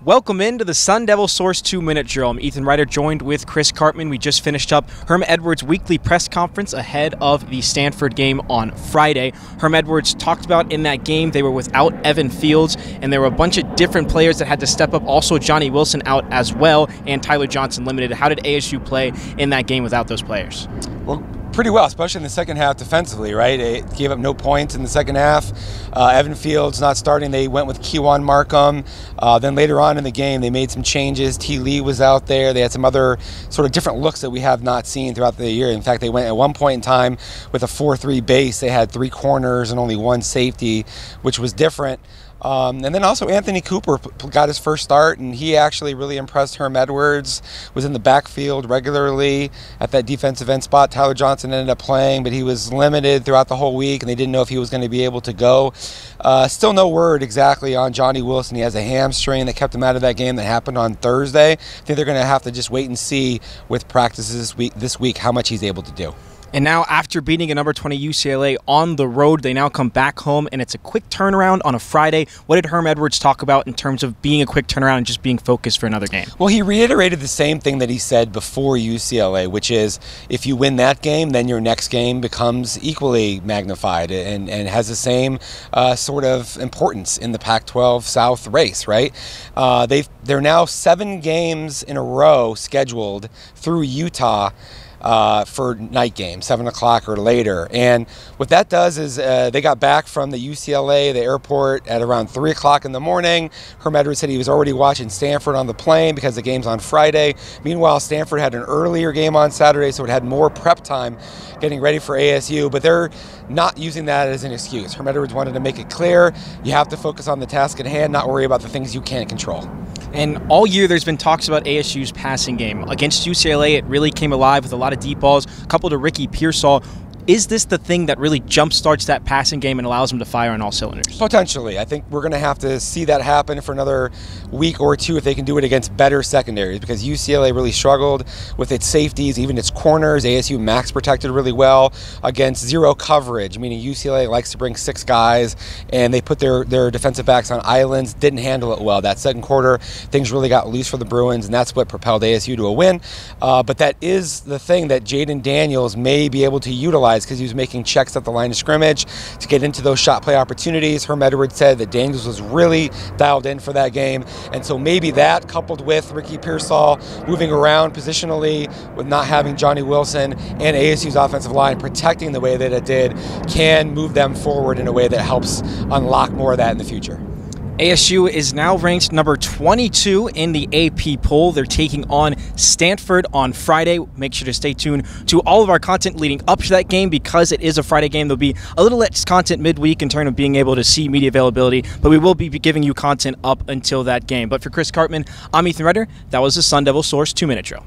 Welcome into the Sun Devil Source 2-Minute Drill. I'm Ethan Ryder, joined with Chris Karpman. We just finished up Herm Edwards' weekly press conference ahead of the Stanford game on Friday. Herm Edwards talked about in that game they were without Evan Fields, and there were a bunch of different players that had to step up. Also, Johnny Wilson out as well, and Tyler Johnson limited. How did ASU play in that game without those players? Well, pretty well, especially in the second half defensively, right? It gave up no points in the second half. Evan Fields not starting. They went with Kewan Markham. Then later on in the game, they made some changes. T. Lee was out there. They had some other sort of different looks that we have not seen throughout the year. In fact, they went at one point in time with a 4-3 base. They had 3 corners and only 1 safety, which was different. And then also Anthony Cooper got his first start, and he actually really impressed Herm Edwards, was in the backfield regularly at that defensive end spot. Tyler Johnson ended up playing, but he was limited throughout the whole week, and they didn't know if he was going to be able to go. Still no word exactly on Johnny Wilson. He has a hamstring that kept him out of that game that happened on Thursday. I think they're going to have to just wait and see with practices this week how much he's able to do. And now, after beating a number 20 UCLA on the road, they now come back home, and it's a quick turnaround on a Friday. What did Herm Edwards talk about in terms of being a quick turnaround and just being focused for another game? Well, he reiterated the same thing that he said before UCLA, which is if you win that game, then your next game becomes equally magnified and has the same sort of importance in the Pac-12 South race, right? They're now 7 games in a row scheduled through Utah for night games, 7 o'clock or later. And what that does is they got back from the UCLA, the airport, at around 3 o'clock in the morning. Herm Edwards said he was already watching Stanford on the plane because the game's on Friday. Meanwhile, Stanford had an earlier game on Saturday, so it had more prep time getting ready for ASU, but they're not using that as an excuse. Herm Edwards wanted to make it clear, you have to focus on the task at hand, not worry about the things you can't control. And all year there's been talks about ASU's passing game. Against UCLA, it really came alive with a lot of deep balls, coupled to Ricky Pearsall. Is this the thing that really jumpstarts that passing game and allows them to fire on all cylinders? Potentially. I think we're going to have to see that happen for another week or two if they can do it against better secondaries, because UCLA really struggled with its safeties, even its corners. ASU max protected really well against zero coverage, meaning UCLA likes to bring 6 guys, and they put their defensive backs on islands, didn't handle it well. That second quarter, things really got loose for the Bruins, and that's what propelled ASU to a win. But that is the thing that Jaden Daniels may be able to utilize, because he was making checks at the line of scrimmage to get into those shot play opportunities. Herm Edwards said that Daniels was really dialed in for that game, and so maybe that, coupled with Ricky Pearsall moving around positionally with not having Johnny Wilson and ASU's offensive line protecting the way that it did, can move them forward in a way that helps unlock more of that in the future. ASU is now ranked number 22 in the AP poll. They're taking on Stanford on Friday. Make sure to stay tuned to all of our content leading up to that game, because it is a Friday game. There'll be a little less content midweek in terms of being able to see media availability, but we will be giving you content up until that game. But for Chris Karpman, I'm Ethan Ryder. That was the Sun Devil Source 2-Minute Drill.